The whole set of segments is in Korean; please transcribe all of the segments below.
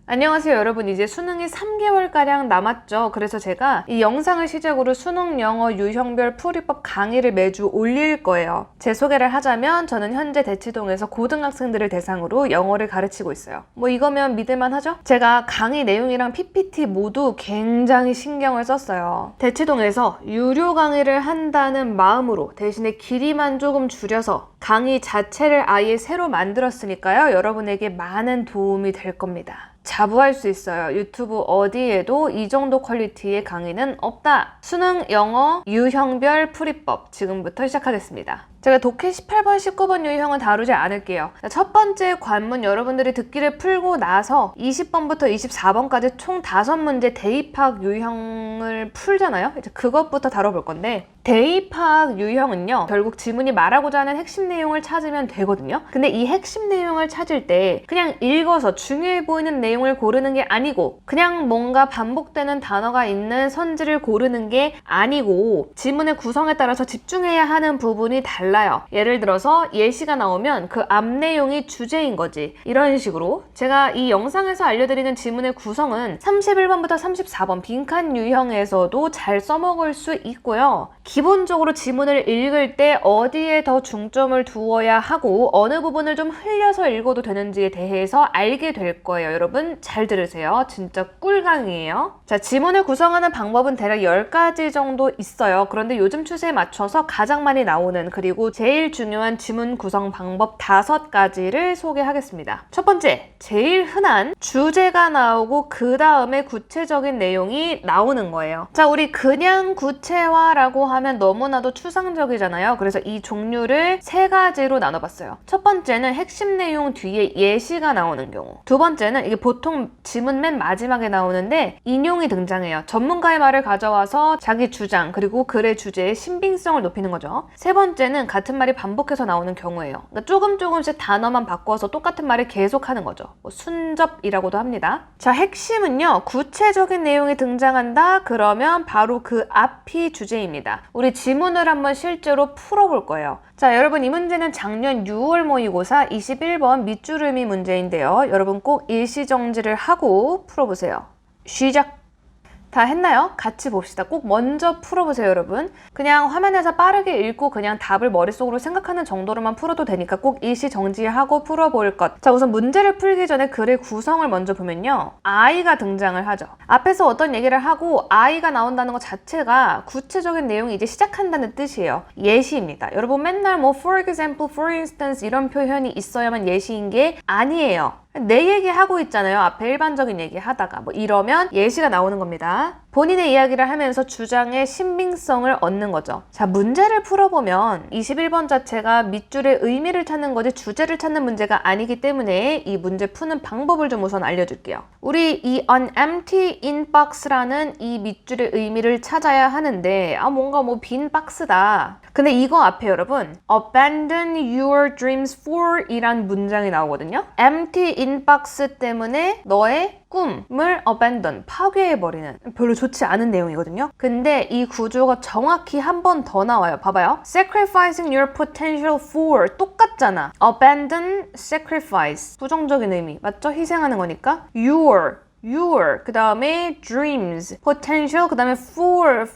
안녕하세요 여러분. 이제 수능이 3개월가량 남았죠. 그래서 제가 이 영상을 시작으로 수능 영어 유형별 풀이법 강의를 매주 올릴 거예요. 제 소개를 하자면 저는 현재 대치동에서 고등학생들을 대상으로 영어를 가르치고 있어요. 뭐 이거면 믿을만 하죠? 제가 강의 내용이랑 PPT 모두 굉장히 신경을 썼어요. 대치동에서 유료 강의를 한다는 마음으로 대신에 길이만 조금 줄여서 강의 자체를 아예 새로 만들었으니까요. 여러분에게 많은 도움이 될 겁니다. 자부할 수 있어요. 유튜브 어디에도 이 정도 퀄리티의 강의는 없다. 수능 영어 유형별 풀이법 지금부터 시작하겠습니다. 제가 독해 18번, 19번 유형은 다루지 않을게요. 첫 번째 관문 여러분들이 듣기를 풀고 나서 20번부터 24번까지 총 5문제 대입학 유형을 풀잖아요. 이제 그것부터 다뤄볼 건데 대입학 유형은요, 결국 지문이 말하고자 하는 핵심 내용을 찾으면 되거든요. 근데 이 핵심 내용을 찾을 때 그냥 읽어서 중요해 보이는 내용을 고르는 게 아니고 그냥 뭔가 반복되는 단어가 있는 선지를 고르는 게 아니고 지문의 구성에 따라서 집중해야 하는 부분이 달라요. 예를 들어서 예시가 나오면 그 앞 내용이 주제인 거지. 이런 식으로 제가 이 영상에서 알려드리는 지문의 구성은 31번부터 34번 빈칸 유형에서도 잘 써먹을 수 있고요. 기본적으로 지문을 읽을 때 어디에 더 중점을 두어야 하고 어느 부분을 좀 흘려서 읽어도 되는지에 대해서 알게 될 거예요. 여러분 잘 들으세요. 진짜 꿀강이에요. 자, 지문을 구성하는 방법은 대략 10가지 정도 있어요. 그런데 요즘 추세에 맞춰서 가장 많이 나오는 그리고 제일 중요한 지문 구성 방법 5가지를 소개하겠습니다. 첫 번째, 제일 흔한 주제가 나오고 그 다음에 구체적인 내용이 나오는 거예요. 자, 우리 그냥 구체화라고 하면 너무나도 추상적이잖아요. 그래서 이 종류를 3가지로 나눠봤어요. 첫 번째는 핵심 내용 뒤에 예시가 나오는 경우. 두 번째는 이게 보통 지문 맨 마지막에 나오는데 인용이 등장해요. 전문가의 말을 가져와서 자기 주장 그리고 글의 주제의 신빙성을 높이는 거죠. 세 번째는 같은 말이 반복해서 나오는 경우예요. 그러니까 조금씩 단어만 바꿔서 똑같은 말을 계속하는 거죠. 뭐 순접이라고도 합니다. 자, 핵심은요, 구체적인 내용이 등장한다 그러면 바로 그 앞이 주제입니다. 우리 지문을 한번 실제로 풀어볼 거예요. 자, 여러분 이 문제는 작년 6월 모의고사 21번 밑주름이 문제인데요. 여러분 꼭 일시정지를 하고 풀어보세요. 시작! 다 했나요? 같이 봅시다. 꼭 먼저 풀어보세요, 여러분. 그냥 화면에서 빠르게 읽고 그냥 답을 머릿속으로 생각하는 정도로만 풀어도 되니까 꼭 일시 정지하고 풀어볼 것. 자, 우선 문제를 풀기 전에 글의 구성을 먼저 보면요. I가 등장을 하죠. 앞에서 어떤 얘기를 하고 I가 나온다는 것 자체가 구체적인 내용이 이제 시작한다는 뜻이에요. 예시입니다. 여러분 맨날 뭐 for example, for instance 이런 표현이 있어야만 예시인 게 아니에요. 내 얘기하고 있잖아요. 앞에 일반적인 얘기 하다가 뭐 이러면 예시가 나오는 겁니다. 본인의 이야기를 하면서 주장의 신빙성을 얻는 거죠. 자, 문제를 풀어보면 21번 자체가 밑줄의 의미를 찾는 거지 주제를 찾는 문제가 아니기 때문에 이 문제 푸는 방법을 좀 우선 알려줄게요. 우리 이 an empty inbox라는 이 밑줄의 의미를 찾아야 하는데 뭔가 뭐 빈 박스다. 근데 이거 앞에 여러분 abandon your dreams for 이란 문장이 나오거든요. empty inbox 때문에 너의 꿈을 abandon, 파괴해버리는 별로 좋지 않은 내용이거든요. 근데 이 구조가 정확히 한 번 더 나와요. 봐봐요. sacrificing your potential for 똑같잖아. abandon, sacrifice 부정적인 의미 맞죠? 희생하는 거니까 your 그 다음에 dreams, potential, 그 다음에 for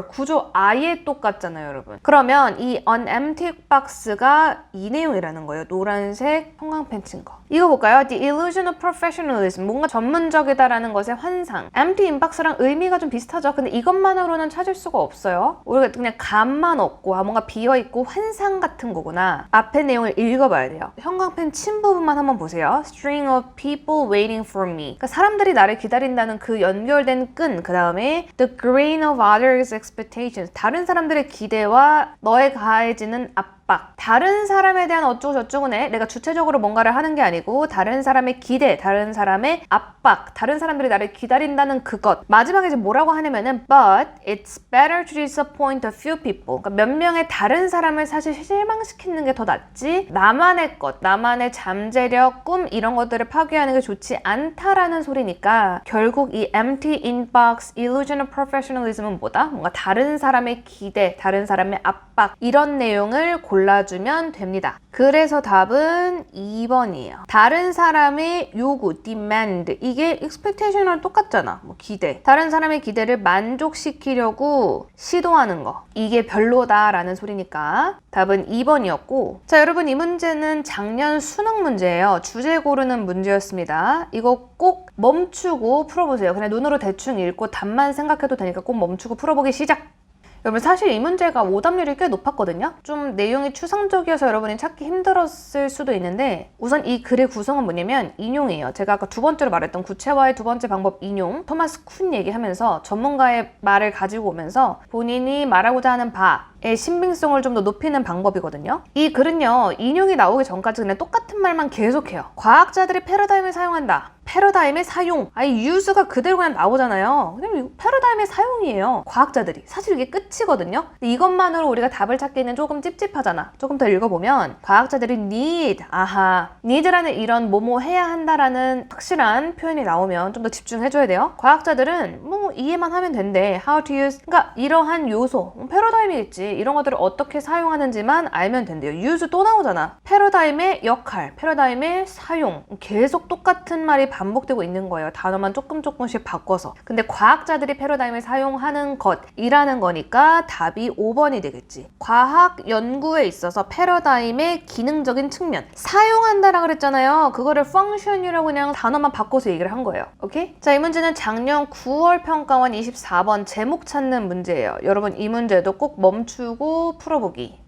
구조 아예 똑같잖아요, 여러분. 그러면 이 an empty box가 이 내용이라는 거예요. 노란색 형광펜 친 거. 이거 볼까요? The illusion of professionalism. 뭔가 전문적이다라는 것의 환상. empty inbox랑 의미가 좀 비슷하죠? 근데 이것만으로는 찾을 수가 없어요. 우리가 그냥 감만 없고 뭔가 비어있고 환상 같은 거구나. 앞에 내용을 읽어봐야 돼요. 형광펜 친 부분만 한번 보세요. String of people waiting for me. 그러니까 사람들이 나를 기다린다는 그 연결된 끈. 그 다음에 the grain of others' expectations. 다른 사람들의 기대와 너에 가해지는 다른 사람에 대한 어쩌고저쩌고는 내가 주체적으로 뭔가를 하는 게 아니고 다른 사람의 기대, 다른 사람의 압박, 다른 사람들이 나를 기다린다는 그것. 마지막에 이제 뭐라고 하냐면은 but it's better to disappoint a few people. 그러니까 몇 명의 다른 사람을 사실 실망시키는 게 더 낫지 나만의 것, 나만의 잠재력, 꿈 이런 것들을 파괴하는 게 좋지 않다라는 소리니까 결국 이 empty inbox, illusion of professionalism은 뭐다? 뭔가 다른 사람의 기대, 다른 사람의 압박 이런 내용을 골라주면 됩니다. 그래서 답은 2번이에요. 다른 사람의 요구, demand. 이게 expectation이랑 똑같잖아. 뭐 기대. 다른 사람의 기대를 만족시키려고 시도하는 거. 이게 별로다라는 소리니까 답은 2번이었고, 자, 여러분 이 문제는 작년 수능 문제예요. 주제 고르는 문제였습니다. 이거 꼭 멈추고 풀어보세요. 그냥 눈으로 대충 읽고 답만 생각해도 되니까 꼭 멈추고 풀어보기 시작! 여러분 사실 이 문제가 오답률이 꽤 높았거든요. 좀 내용이 추상적이어서 여러분이 찾기 힘들었을 수도 있는데, 우선 이 글의 구성은 뭐냐면 인용이에요. 제가 아까 두 번째로 말했던 구체화의 두 번째 방법 인용, 토마스 쿤 얘기하면서 전문가의 말을 가지고 오면서 본인이 말하고자 하는 바의 신빙성을 좀 더 높이는 방법이거든요. 이 글은요, 인용이 나오기 전까지 그냥 똑같은 말만 계속해요. 과학자들이 패러다임을 사용한다. 패러다임의 사용. 아니 use가 그대로 그냥 나오잖아요. 그냥 패러다임의 사용이에요. 과학자들이. 사실 이게 끝이거든요. 근데 이것만으로 우리가 답을 찾기는 조금 찝찝하잖아. 조금 더 읽어보면 과학자들이 need, need라는 이런 뭐뭐 해야 한다라는 확실한 표현이 나오면 좀 더 집중해줘야 돼요. 과학자들은 뭐 이해만 하면 된대. how to use. 그러니까 이러한 요소, 패러다임이겠지. 이런 것들을 어떻게 사용하는지만 알면 된대요. use 또 나오잖아. 패러다임의 역할, 패러다임의 사용. 계속 똑같은 말이 반복되고 있는 거예요. 단어만 조금씩 바꿔서. 근데 과학자들이 패러다임을 사용하는 것이라는 거니까 답이 5번이 되겠지. 과학 연구에 있어서 패러다임의 기능적인 측면 사용한다라 그랬잖아요. 그거를 function이라고 그냥 단어만 바꿔서 얘기를 한 거예요. 오케이? 자, 이 문제는 작년 9월 평가원 24번 제목 찾는 문제예요. 여러분 이 문제도 꼭 멈추고 풀어보기.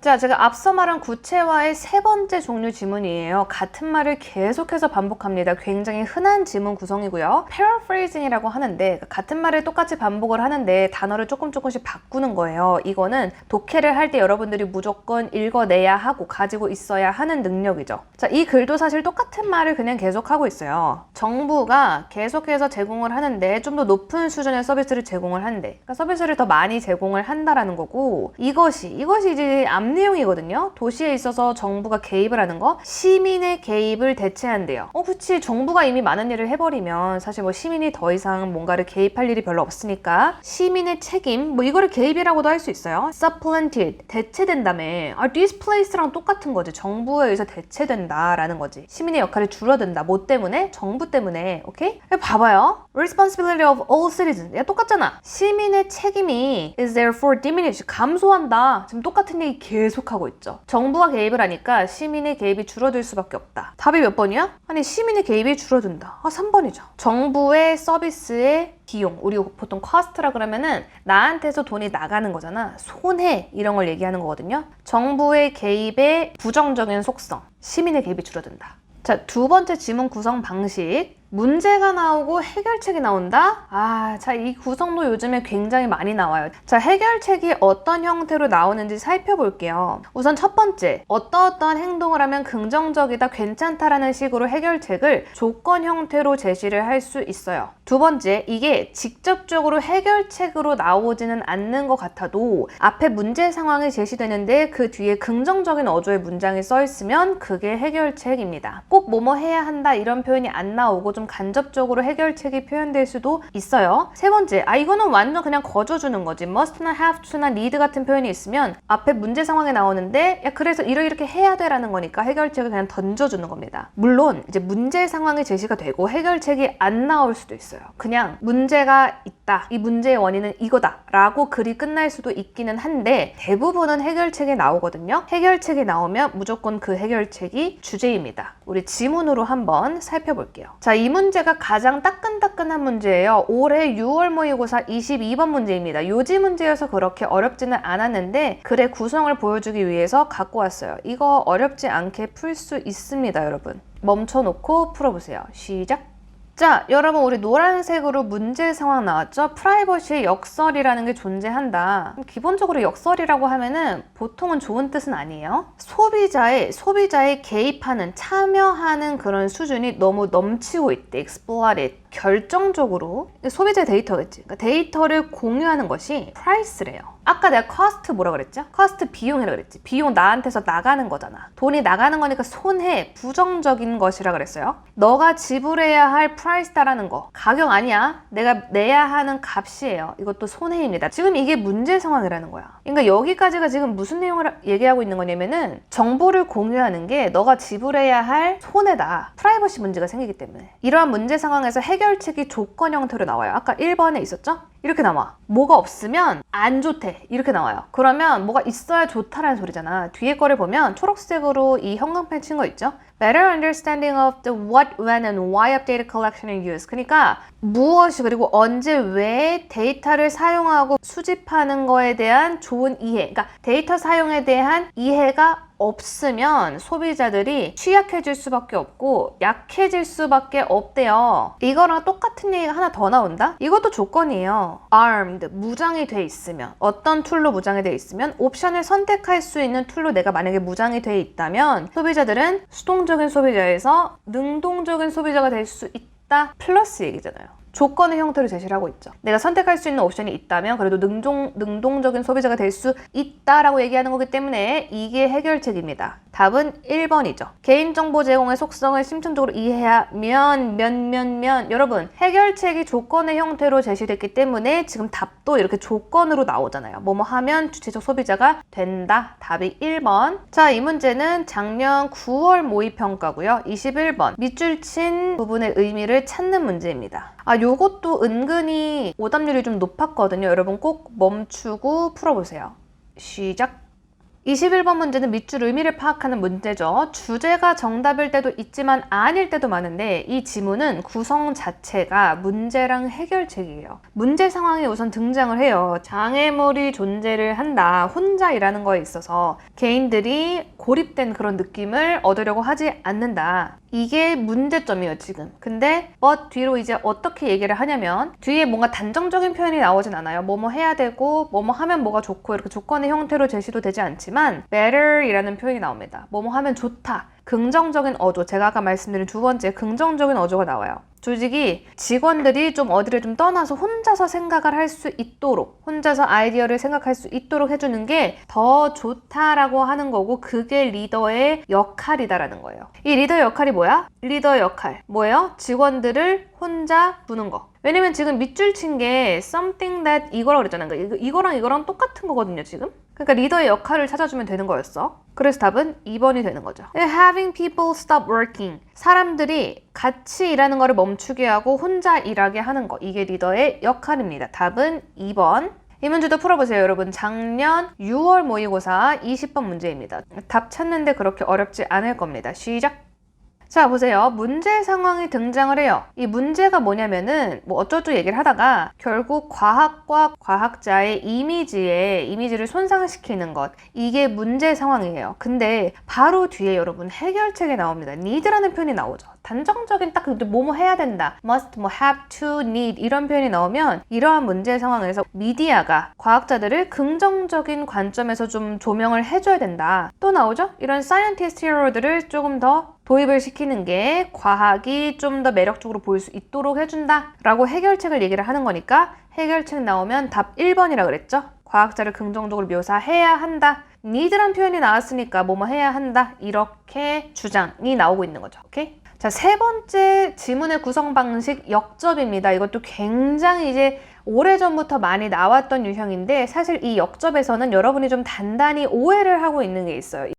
자, 제가 앞서 말한 구체화의 세 번째 종류 지문이에요. 같은 말을 계속해서 반복합니다. 굉장히 흔한 지문 구성이고요. paraphrasing이라고 하는데 같은 말을 똑같이 반복을 하는데 단어를 조금씩 바꾸는 거예요. 이거는 독해를 할 때 여러분들이 무조건 읽어내야 하고 가지고 있어야 하는 능력이죠. 자, 이 글도 사실 똑같은 말을 그냥 계속하고 있어요. 정부가 계속해서 제공을 하는데 좀 더 높은 수준의 서비스를 제공을 한대. 그러니까 서비스를 더 많이 제공을 한다라는 거고, 이것이 이제 내용이거든요. 도시에 있어서 정부가 개입을 하는 거, 시민의 개입을 대체한대요. 그치, 정부가 이미 많은 일을 해버리면 사실 뭐 시민이 더 이상 뭔가를 개입할 일이 별로 없으니까 시민의 책임, 뭐 이거를 개입이라고도 할 수 있어요. supplanted, 대체된다며. displace랑 똑같은 거지. 정부에 의해서 대체된다라는 거지. 시민의 역할이 줄어든다. 뭐 때문에? 정부 때문에. 오케이? 봐봐요. responsibility of all citizens. 야, 똑같잖아. 시민의 책임이 is therefore diminished. 감소한다. 지금 똑같은 얘기 계속하고 있죠. 정부가 개입을 하니까 시민의 개입이 줄어들 수밖에 없다. 답이 몇 번이야? 아니, 시민의 개입이 줄어든다. 3번이죠. 정부의 서비스의 비용, 우리 보통 cost라 그러면은 나한테서 돈이 나가는 거잖아. 손해, 이런 걸 얘기하는 거거든요. 정부의 개입의 부정적인 속성, 시민의 개입이 줄어든다. 자, 두 번째 지문 구성 방식. 문제가 나오고 해결책이 나온다? 자, 이 구성도 요즘에 굉장히 많이 나와요. 자, 해결책이 어떤 형태로 나오는지 살펴볼게요. 우선 첫 번째, 어떠한 행동을 하면 긍정적이다, 괜찮다라는 식으로 해결책을 조건 형태로 제시를 할 수 있어요. 두 번째, 이게 직접적으로 해결책으로 나오지는 않는 것 같아도 앞에 문제 상황이 제시되는데 그 뒤에 긍정적인 어조의 문장이 써 있으면 그게 해결책입니다. 꼭 뭐뭐 해야 한다 이런 표현이 안 나오고 좀 간접적으로 해결책이 표현될 수도 있어요. 세 번째, 이거는 완전 그냥 거저주는 거지. must나 have to나 need 같은 표현이 있으면 앞에 문제 상황에 나오는데 그래서 이렇게 해야 돼라는 거니까 해결책을 그냥 던져주는 겁니다. 물론 이제 문제 상황이 제시가 되고 해결책이 안 나올 수도 있어요. 그냥 문제가 있다, 이 문제의 원인은 이거다 라고 글이 끝날 수도 있기는 한데 대부분은 해결책이 나오거든요. 해결책이 나오면 무조건 그 해결책이 주제입니다. 우리 지문으로 한번 살펴볼게요. 자, 이 문제가 가장 따끈따끈한 문제예요. 올해 6월 모의고사 22번 문제입니다. 요지 문제여서 그렇게 어렵지는 않았는데 글의 구성을 보여주기 위해서 갖고 왔어요. 이거 어렵지 않게 풀 수 있습니다, 여러분. 멈춰놓고 풀어보세요. 시작! 자, 여러분 우리 노란색으로 문제 상황 나왔죠? 프라이버시의 역설이라는 게 존재한다. 기본적으로 역설이라고 하면은 보통은 좋은 뜻은 아니에요. 소비자의 개입하는, 참여하는 그런 수준이 너무 넘치고 있대. exploited. 결정적으로 소비자의 데이터겠지. 그러니까 데이터를 공유하는 것이 price래요. 아까 내가 cost 뭐라 그랬죠? cost 비용이라 그랬지. 비용 나한테서 나가는 거잖아. 돈이 나가는 거니까 손해, 부정적인 것이라 그랬어요. 너가 지불해야 할 price다라는 거. 가격 아니야. 내가 내야 하는 값이에요. 이것도 손해입니다. 지금 이게 문제 상황이라는 거야. 그러니까 여기까지가 지금 무슨 내용을 얘기하고 있는 거냐면은 정보를 공유하는 게 너가 지불해야 할 손해다. 프라이버시 문제가 생기기 때문에. 이러한 문제 상황에서 해결책이 조건 형태로 나와요. 아까 1번에 있었죠? 이렇게 나와. 뭐가 없으면 안 좋대. 이렇게 나와요. 그러면 뭐가 있어야 좋다라는 소리잖아. 뒤에 거를 보면 초록색으로 이 형광펜 친 거 있죠? Better understanding of the what, when, and why of data collection and use. 그러니까 무엇이 그리고 언제 왜 데이터를 사용하고 수집하는 거에 대한 좋은 이해. 그러니까 데이터 사용에 대한 이해가 없으면 소비자들이 취약해질 수밖에 없고 약해질 수밖에 없대요. 이거랑 똑같은 얘기가 하나 더 나온다? 이것도 조건이에요. armed, 무장이 돼 있으면, 어떤 툴로 무장이 돼 있으면 옵션을 선택할 수 있는 툴로 내가 만약에 무장이 돼 있다면 소비자들은 수동적인 소비자에서 능동적인 소비자가 될 수 있다 플러스 얘기잖아요. 조건의 형태로 제시를 하고 있죠. 내가 선택할 수 있는 옵션이 있다면 그래도 능동적인 소비자가 될 수 있다라고 얘기하는 거기 때문에 이게 해결책입니다. 답은 1번이죠. 개인정보 제공의 속성을 심층적으로 이해하면 여러분 해결책이 조건의 형태로 제시됐기 때문에 지금 답도 이렇게 조건으로 나오잖아요. 뭐뭐 하면 주체적 소비자가 된다. 답이 1번. 자, 이 문제는 작년 9월 모의평가고요. 21번 밑줄 친 부분의 의미를 찾는 문제입니다. 요것도 은근히 오답률이 좀 높았거든요. 여러분 꼭 멈추고 풀어보세요. 시작! 21번 문제는 밑줄 의미를 파악하는 문제죠. 주제가 정답일 때도 있지만 아닐 때도 많은데 이 지문은 구성 자체가 문제랑 해결책이에요. 문제 상황이 우선 등장을 해요. 장애물이 존재를 한다. 혼자 일하는 거에 있어서 개인들이 고립된 그런 느낌을 얻으려고 하지 않는다. 이게 문제점이에요, 지금. 근데 뒤로 이제 어떻게 얘기를 하냐면 뒤에 뭔가 단정적인 표현이 나오진 않아요. 뭐뭐 해야 되고 뭐뭐 하면 뭐가 좋고 이렇게 조건의 형태로 제시도 되지 않지만 better 이라는 표현이 나옵니다. 뭐뭐 하면 좋다. 긍정적인 어조, 제가 아까 말씀드린 두 번째 긍정적인 어조가 나와요. 조직이 직원들이 좀 어디를 좀 떠나서 혼자서 생각을 할 수 있도록, 혼자서 아이디어를 생각할 수 있도록 해주는 게 더 좋다라고 하는 거고 그게 리더의 역할이다라는 거예요. 이 리더의 역할이 뭐야? 리더의 역할 뭐예요? 직원들을 혼자 두는 거. 왜냐면 지금 밑줄 친 게 something that 이거라고 그랬잖아요. 그러니까 이거랑 똑같은 거거든요, 지금. 그러니까 리더의 역할을 찾아주면 되는 거였어. 그래서 답은 2번이 되는 거죠. Having people stop working. 사람들이 같이 일하는 거를 멈추게 하고 혼자 일하게 하는 거. 이게 리더의 역할입니다. 답은 2번. 이 문제도 풀어보세요, 여러분. 작년 6월 모의고사 20번 문제입니다. 답 찾는데 그렇게 어렵지 않을 겁니다. 시작! 자, 보세요. 문제 상황이 등장을 해요. 이 문제가 뭐냐면은 뭐 어쩌고 얘기를 하다가 결국 과학과 과학자의 이미지를 손상시키는 것. 이게 문제 상황이에요. 근데 바로 뒤에 여러분 해결책이 나옵니다. need라는 표현이 나오죠. 단정적인 딱 뭐뭐 해야 된다. must, have to, need 이런 표현이 나오면 이러한 문제 상황에서 미디어가 과학자들을 긍정적인 관점에서 좀 조명을 해줘야 된다. 또 나오죠? 이런 사이언티스트 히어로들을 조금 더 도입을 시키는 게 과학이 좀 더 매력적으로 보일 수 있도록 해준다 라고 해결책을 얘기를 하는 거니까 해결책 나오면 답 1번이라 그랬죠? 과학자를 긍정적으로 묘사해야 한다. need란 표현이 나왔으니까 뭐뭐 해야 한다. 이렇게 주장이 나오고 있는 거죠. 오케이? 자, 세 번째 지문의 구성 방식 역접입니다. 이것도 굉장히 이제 오래전부터 많이 나왔던 유형인데 사실 이 역접에서는 여러분이 좀 단단히 오해를 하고 있는 게 있어요.